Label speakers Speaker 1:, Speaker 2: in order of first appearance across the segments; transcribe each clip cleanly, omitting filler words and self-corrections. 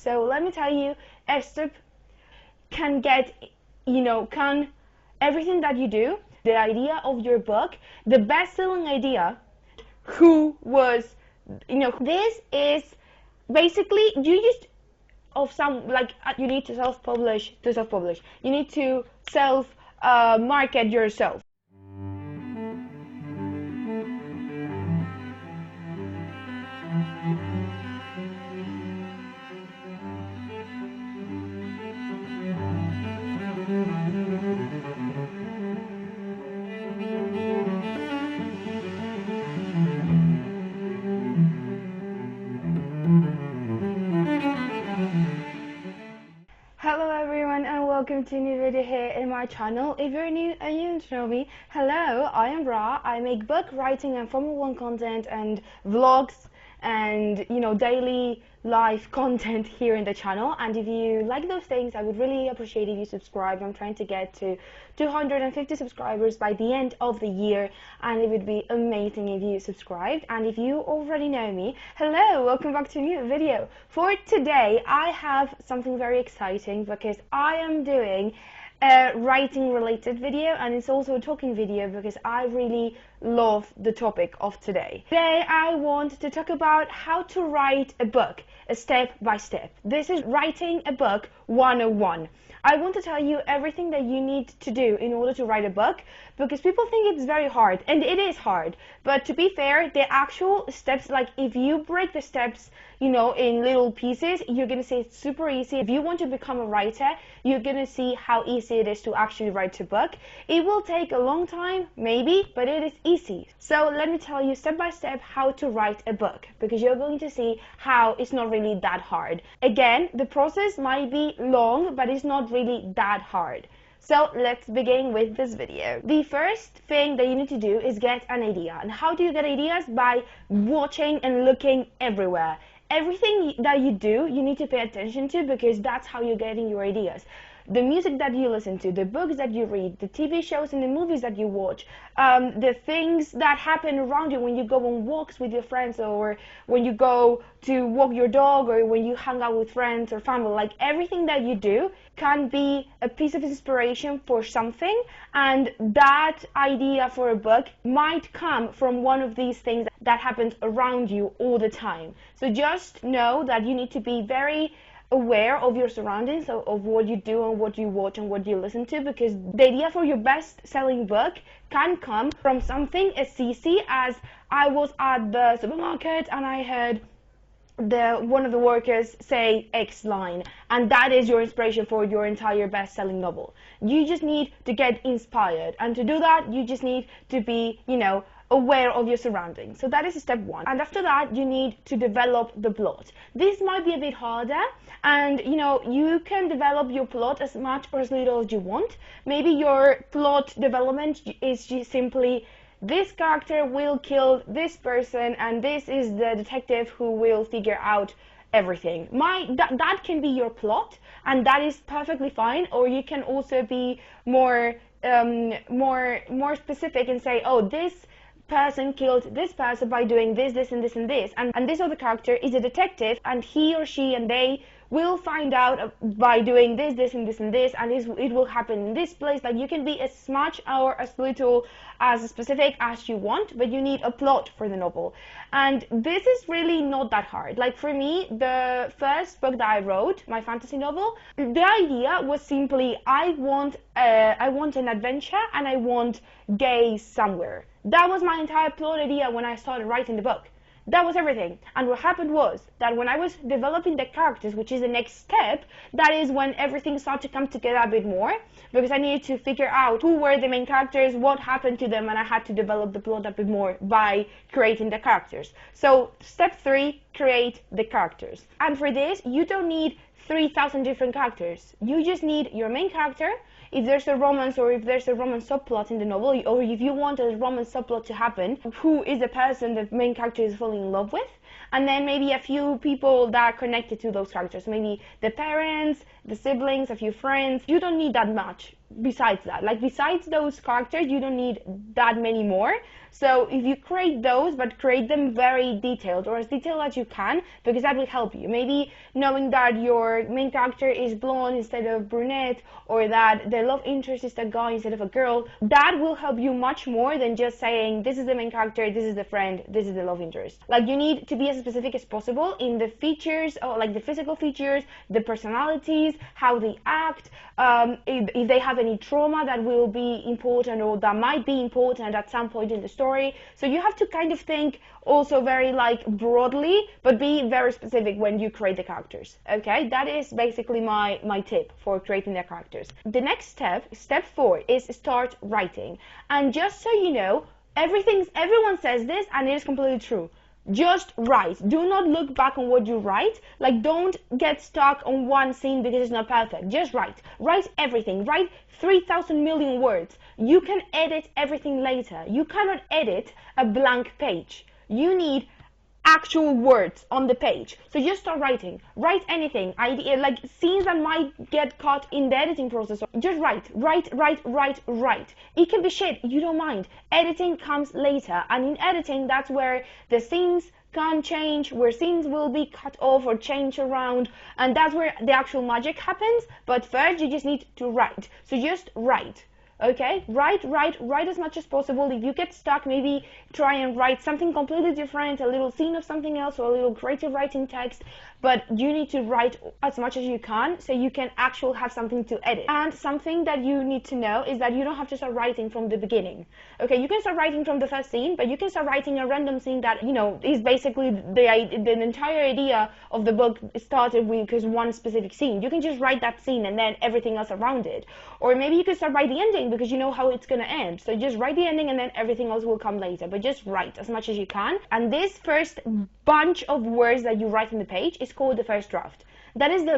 Speaker 1: So let me tell you, step can get, can everything that you do, the idea of your book, the best-selling idea, who was, this is basically you just of some like you need to self-publish. You need to market yourself. Hello everyone and welcome to a new video here in my channel. If you're new and you don't know me, hello, I am Ra. I make book writing and Formula 1 content and vlogs and daily life content here in the channel, and if you like those things, I would really appreciate if you subscribe. I'm trying to get to 250 subscribers by the end of the year, and it would be amazing if you subscribed. And if you already know me, hello, welcome back to a new video. For today I have something very exciting because I am doing a writing related video, and it's also a talking video because I really love the topic of today. Today I want to talk about how to write a book, a step by step. This is writing a book 101. I want to tell you everything that you need to do in order to write a book, because people think it's very hard, and it is hard, but to be fair, the actual steps, like if you break the steps in little pieces, you're gonna see it's super easy. If you want to become a writer, you're gonna see how easy it is to actually write a book. It will take a long time, maybe, but it is easy. So let me tell you step by step how to write a book, because you're going to see how it's not really that hard. Again, the process might be long, but it's not really that hard. So let's begin with this video. The first thing that you need to do is get an idea. And how do you get ideas? By watching and looking everywhere. Everything that you do, you need to pay attention to, because that's how you're getting your ideas. The music that you listen to, the books that you read, the TV shows and the movies that you watch, the things that happen around you when you go on walks with your friends, or when you go to walk your dog, or when you hang out with friends or family. Like everything that you do can be a piece of inspiration for something, and that idea for a book might come from one of these things that happens around you all the time. So just know that you need to be very aware of your surroundings, of what you do and what you watch and what you listen to, because the idea for your best-selling book can come from something as easy as I was at the supermarket and I heard one of the workers say X line, and that is your inspiration for your entire best-selling novel. You just need to get inspired, and to do that you just need to be aware of your surroundings. So that is step one. And after that, you need to develop the plot. This might be a bit harder, and you can develop your plot as much or as little as you want. Maybe your plot development is just simply this character will kill this person, and this is the detective who will figure out everything. That can be your plot, and that is perfectly fine. Or you can also be more specific and say, oh, this person killed this person by doing this, this, and this, and this, and this other character is a detective, and he or she and they will find out by doing this, this, and this, and this, and it will happen in this place. Like you can be as much or as little as specific as you want, but you need a plot for the novel. And this is really not that hard. Like for me, the first book that I wrote, my fantasy novel, the idea was simply I want an adventure and I want gays somewhere. That was my entire plot idea when I started writing the book. That was everything. And what happened was that when I was developing the characters, which is the next step, that is when everything started to come together a bit more, because I needed to figure out who were the main characters, what happened to them, and I had to develop the plot a bit more by creating the characters. So step 3, create the characters. And for this, you don't need 3,000 different characters. You just need your main character. If there's a romance, or if there's a romance subplot in the novel, or if you want a romance subplot to happen, who is the person the main character is falling in love with, and then maybe a few people that are connected to those characters, maybe the parents, the siblings, a few friends. You don't need that much. besides that. Like, besides those characters, you don't need that many more. So if you create those, but create them very detailed, or as detailed as you can, because that will help you. Maybe knowing that your main character is blonde instead of brunette, or that the love interest is a guy instead of a girl, that will help you much more than just saying, this is the main character, this is the friend, this is the love interest. Like, you need to be as specific as possible in the features, or like the physical features, the personalities, how they act, if they have any trauma that will be important or that might be important at some point in the story. So you have to kind of think also very like broadly, but be very specific when you create the characters. Okay, that is basically my tip for creating the characters. The next step 4, is start writing. And just so you know, everyone says this, and it is completely true. Just write. Do not look back on what you write. Like, don't get stuck on one scene because it's not perfect. Just write. Write everything. Write 3,000 million words. You can edit everything later. You cannot edit a blank page. You need actual words on the page. So just start writing. Write anything. Idea, like scenes that might get caught in the editing process. Just write. It can be shit. You don't mind. Editing comes later. And in editing, that's where the scenes can change, where scenes will be cut off or change around. And that's where the actual magic happens. But first, you just need to write. So just write. Okay, write as much as possible. If you get stuck, maybe try and write something completely different, a little scene of something else, or a little creative writing text, but you need to write as much as you can so you can actually have something to edit. And something that you need to know is that you don't have to start writing from the beginning. Okay, you can start writing from the first scene, but you can start writing a random scene that, you know, is basically the entire idea of the book started with because one specific scene. You can just write that scene and then everything else around it. Or maybe you can start writing the ending because you know how it's going to end. So just write the ending and then everything else will come later. But just write as much as you can. And this first bunch of words that you write on the page is called the first draft. That is the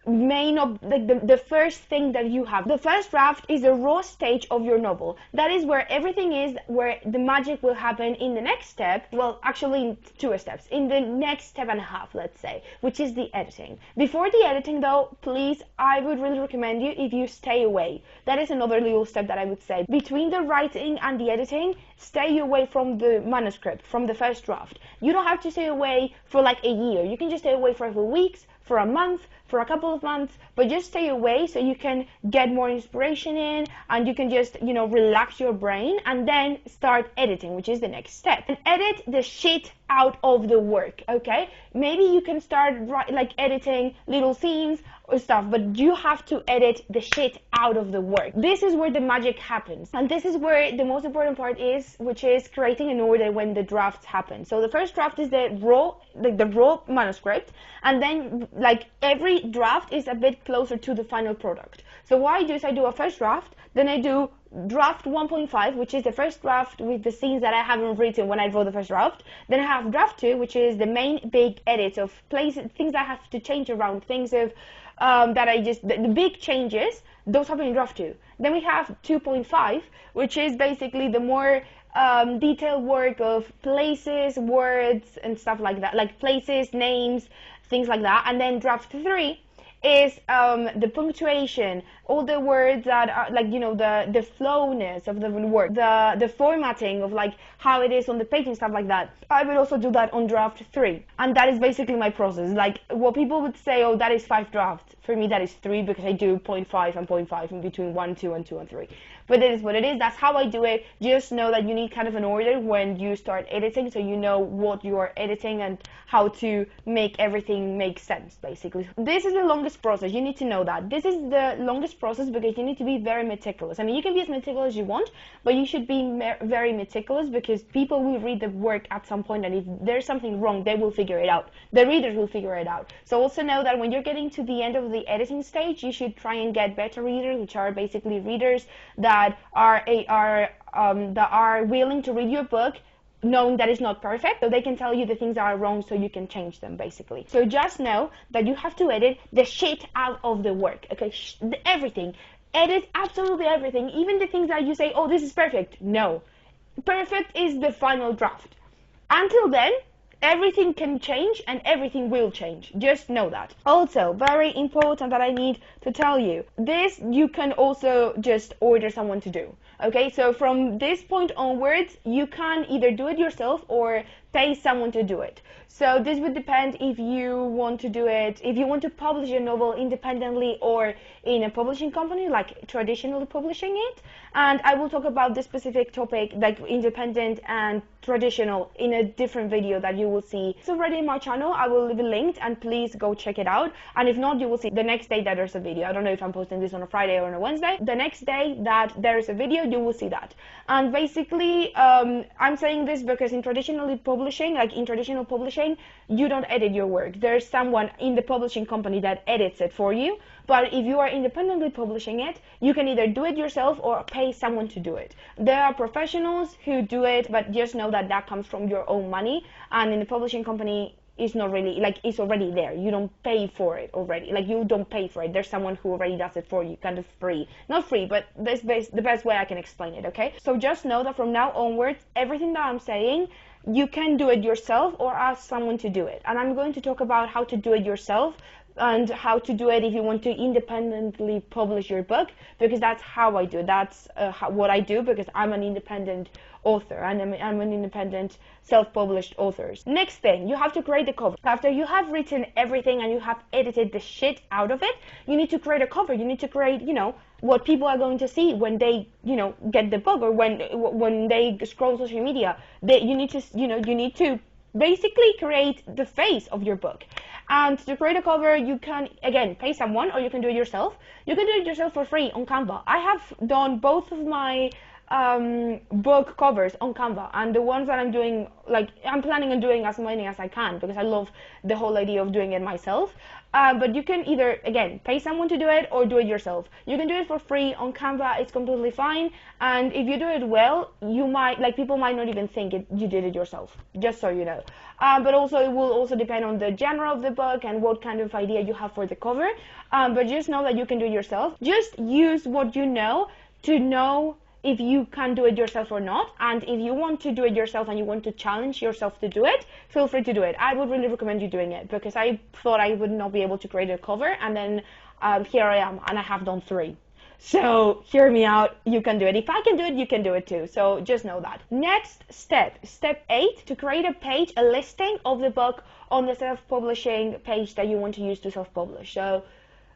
Speaker 1: the first thing that you have. The first draft is the raw stage of your novel. That is where everything is, where the magic will happen in the next step. Well, actually in 2 steps. In the next step and a half, let's say, which is the editing. Before the editing though, please, I would really recommend you if you stay away. That is another little step that I would say. Between the writing and the editing, stay away from the manuscript, from the first draft. You don't have to stay away for like a year. You can just stay away for a few weeks, for a month, for a couple of months, but just stay away so you can get more inspiration in and you can just, you know, relax your brain and then start editing, which is the next step. And edit the shit out of the work, okay? Maybe you can start like editing little scenes or stuff, but you have to edit the shit out of the work. This is where the magic happens. And this is where the most important part is, which is creating an order when the drafts happen. So the first draft is the raw manuscript, and then like every draft is a bit closer to the final product. So what I do is I do a first draft, then I do draft 1.5, which is the first draft with the scenes that I haven't written when I wrote the first draft. Then I have draft 2, which is the main big edits of places, things I have to change around, things of the big changes, those happen in draft 2. Then we have 2.5, which is basically the more detailed work of places, words, and stuff like that, like places, names, things like that. And then draft 3 is the punctuation, all the words that are like, you know, the flowness of the word, the formatting of like how it is on the page and stuff like that. I would also do that on draft 3, and that is basically my process. Like what people would say, oh, that is 5 drafts. For me, that is 3 because I do 0.5 and 0.5 in between 1, 2, and 2 and 3. But it is what it is. That's how I do it. Just know that you need kind of an order when you start editing, so you know what you are editing and how to make everything make sense, basically. This is the longest process. You need to know that. This is the longest process because you need to be very meticulous. I mean, you can be as meticulous as you want, but you should be very meticulous because people will read the work at some point, and if there's something wrong, they will figure it out. The readers will figure it out. So also know that when you're getting to the end of the editing stage, you should try and get beta readers, which are basically readers that are willing to read your book knowing that it's not perfect, so they can tell you the things that are wrong so you can change them, basically. So just know that you have to edit the shit out of the work, okay? Everything. Edit absolutely everything, even the things that you say, oh, this is perfect. No. Perfect is the final draft. Until then, everything can change and everything will change. Just know that. Also, very important that I need to tell you, this you can also just order someone to do. Okay, so from this point onwards, you can either do it yourself or pay someone to do it. So this would depend if you want to do it, if you want to publish a novel independently or in a publishing company, like traditionally publishing it. And I will talk about this specific topic, like independent and traditional, in a different video that you will see. It's already in my channel. I will leave it linked, and please go check it out. And if not, you will see the next day that there's a video. I don't know if I'm posting this on a Friday or on a Wednesday. The next day that there is a video, you will see that. And basically, I'm saying this because in traditional publishing, you don't edit your work. There's someone in the publishing company that edits it for you. But if you are independently publishing it, you can either do it yourself or pay someone to do it. There are professionals who do it, but just know that that comes from your own money. And in the publishing company, it's not really, like, it's already there. You don't pay for it already. Like, you don't pay for it. There's someone who already does it for you, kind of free. Not free, but this the best way I can explain it, okay? So just know that from now onwards, everything that I'm saying, you can do it yourself or ask someone to do it. And I'm going to talk about how to do it yourself and how to do it if you want to independently publish your book, because that's how I do it. That's what I do, because I'm an independent author and I'm an independent self-published author. Next thing, you have to create the cover. After you have written everything and you have edited the shit out of it, you need to create a cover. You need to create, you know, what people are going to see when they, you know, get the book, or when they scroll social media. You need to basically create the face of your book. And to create a cover, you can, again, pay someone, or you can do it yourself. You can do it yourself for free on Canva. I have done both of my book covers on Canva, and the ones that I'm doing, like, I'm planning on doing as many as I can, because I love the whole idea of doing it myself. But you can either, again, pay someone to do it or do it yourself. You can do it for free on Canva. It's completely fine. And if you do it well, you might, like, people might not even think you did it yourself, just so you know. But also, it will also depend on the genre of the book and what kind of idea you have for the cover. But just know that you can do it yourself. Just use what you know to know if you can do it yourself or not. And if you want to do it yourself and you want to challenge yourself to do it, feel free to do it. I would really recommend you doing it, because I thought I would not be able to create a cover, and then here I am, and I have done 3. So hear me out, you can do it. If I can do it, you can do it too. So just know that. Next step, step 8, to create a page, a listing of the book on the self-publishing page that you want to use to self-publish. So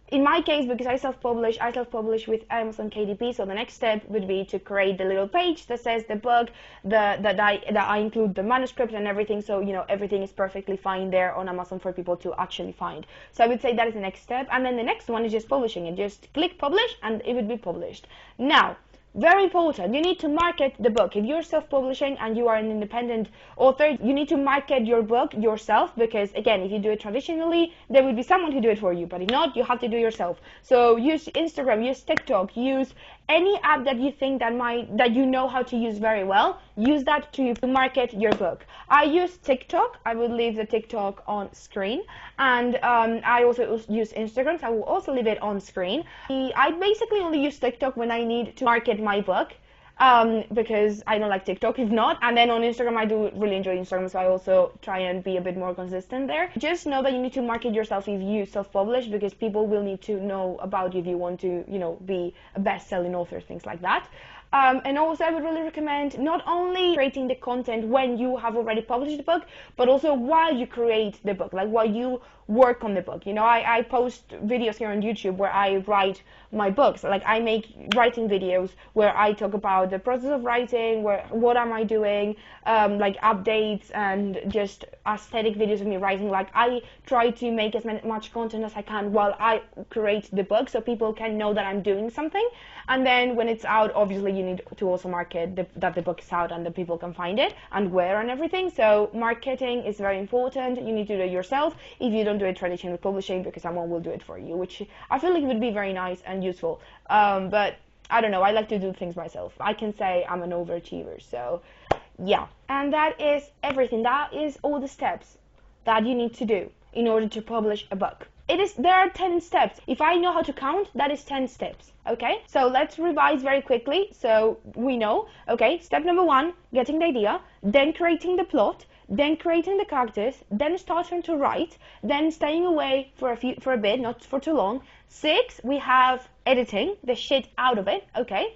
Speaker 1: in my case, because I self-publish with Amazon KDP, so the next step would be to create the little page that says the book, that I include the manuscript and everything, so, you know, everything is perfectly fine there on Amazon for people to actually find. So I would say that is the next step, and then the next one is just publishing it. Just click publish, and it would be published. Now, very important, you need to market the book. If you're self-publishing and you are an independent author, you need to market your book yourself, because, again, if you do it traditionally, there will be someone who do it for you, but if not, you have to do it yourself. So use Instagram, use TikTok, use any app that you think that you know how to use very well. Use that to market your book. I use TikTok. I will leave the TikTok on screen, and I also use Instagram, so I will also leave it on screen. I basically only use TikTok when I need to market my book, because I don't like TikTok if not. And then on Instagram, I do really enjoy Instagram, so I also try and be a bit more consistent there. Just know that you need to market yourself if you self-publish, because people will need to know about you if you want to, you know, be a best-selling author, things like that. And also, I would really recommend not only creating the content when you have already published the book, but also while you create the book, like while you work on the book. You know, I post videos here on YouTube where I write my books. Like, I make writing videos where I talk about the process of writing, what am I doing, like updates and just aesthetic videos of me writing. Like, I try to make as much content as I can while I create the book, so people can know that I'm doing something. And then when it's out, obviously you need to also market that the book is out and that people can find it and where and everything. So marketing is very important. You need to do it yourself if you don't do it traditionally publishing, because someone will do it for you, which I feel like would be very nice and useful. But I don't know, I like to do things myself. I can say I'm an overachiever, so yeah. And that is everything. That is all the steps that you need to do in order to publish a book. There are 10 steps. If I know how to count, that is 10 steps. Okay, so let's revise very quickly so we know. Okay, step number 1, getting the idea, then creating the plot, then creating the characters, then starting to write, then staying away for a bit, not for too long. 6, we have editing the shit out of it, okay?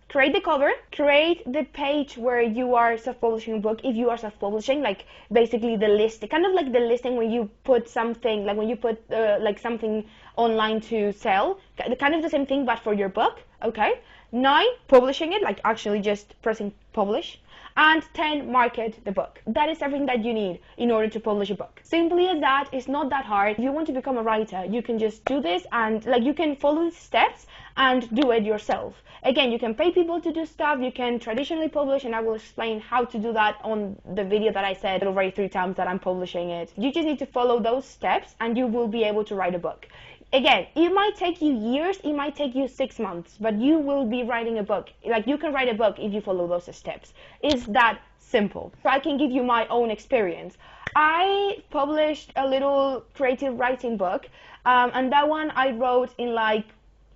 Speaker 1: Create the cover, create the page where you are self-publishing a book, if you are self-publishing, like basically the list, kind of like the listing when you put something, like when you put like something online to sell, kind of the same thing but for your book, okay? 9, publishing it, like actually just pressing publish. And 10, market the book. That is everything that you need in order to publish a book. Simply as that, it's not that hard. If you want to become a writer, you can just do this and like you can follow the steps and do it yourself. Again, you can pay people to do stuff, you can traditionally publish, and I will explain how to do that on the video that I said already 3 times that I'm publishing it. You just need to follow those steps and you will be able to write a book. Again, it might take you years, it might take you 6 months, but you will be writing a book. Like, you can write a book if you follow those steps. It's that simple. So I can give you my own experience. I published a little creative writing book, and that one I wrote in like,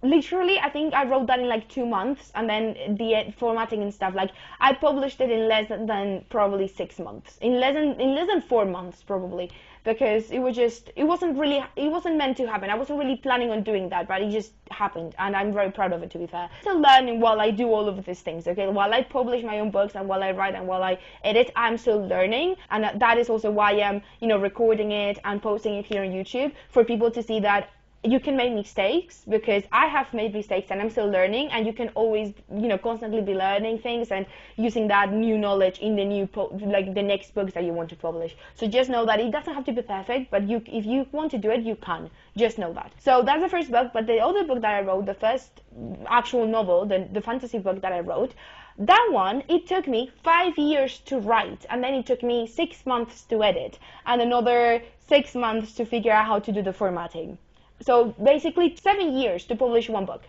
Speaker 1: literally, I think I wrote that in like 2 months, and then the formatting and stuff, like, I published it in less than probably 6 months, in less than 4 months probably, because it wasn't meant to happen. I wasn't really planning on doing that, but it just happened, and I'm very proud of it, to be fair. Still learning while I do all of these things, okay? While I publish my own books and while I write and while I edit, I'm still learning, and that is also why I'm, recording it and posting it here on YouTube, for people to see that you can make mistakes, because I have made mistakes and I'm still learning, and you can always, constantly be learning things and using that new knowledge in the the next books that you want to publish. So just know that it doesn't have to be perfect, but if you want to do it, you can. Just know that. So that's the first book, but the other book that I wrote, the first actual novel, the fantasy book that I wrote, that one, it took me 5 years to write, and then it took me 6 months to edit, and another 6 months to figure out how to do the formatting. So basically 7 years to publish one book.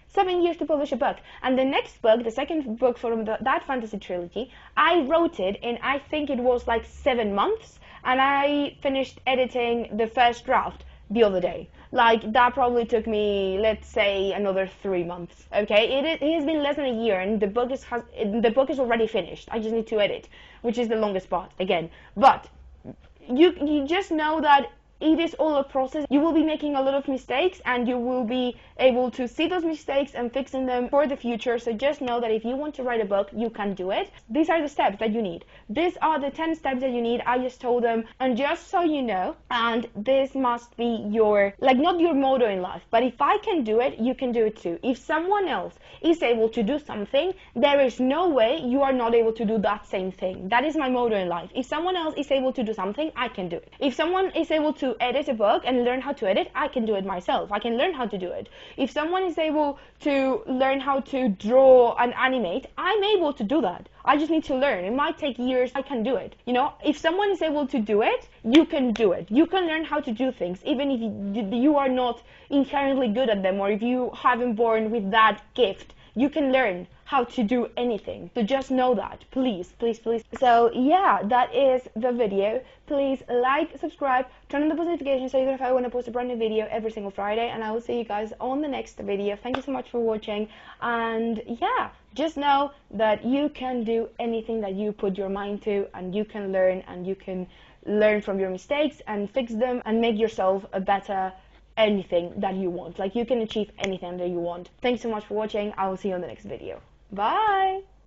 Speaker 1: 7 years to publish a book. And the next book, the second book from that fantasy trilogy, I wrote it in, I think it was like 7 months, and I finished editing the first draft the other day. Like, that probably took me, let's say, another 3 months, okay? It has been less than a year, and the book is already finished. I just need to edit, which is the longest part, again. But you just know that it is all a process. You will be making a lot of mistakes, and you will be able to see those mistakes and fixing them for the future. So just know that if you want to write a book, you can do it. These are the steps that you need. These are the 10 steps that you need. I just told them, and just so you know, and this must be your, like, not your motto in life, but if I can do it, you can do it too. If someone else is able to do something, there is no way you are not able to do that same thing. That is my motto in life. If someone else is able to do something, I can do it. If someone is able to edit a book and learn how to edit, I can do it myself. I can learn how to do it. If someone is able to learn how to draw and animate, I'm able to do that. I just need to learn. It might take years. I can do it. If someone is able to do it, you can do it. You can learn how to do things, even if you are not inherently good at them, or if you haven't born with that gift. You can learn how to do anything. So just know that, please, please, please. So yeah, that is the video. Please like, subscribe, turn on the post notifications so you can know when I post a brand new video every single Friday, and I will see you guys on the next video. Thank you so much for watching, and yeah, just know that you can do anything that you put your mind to, and you can learn from your mistakes and fix them and make yourself a better anything that you want. Like, you can achieve anything that you want. Thanks so much for watching. I will see you on the next video. Bye.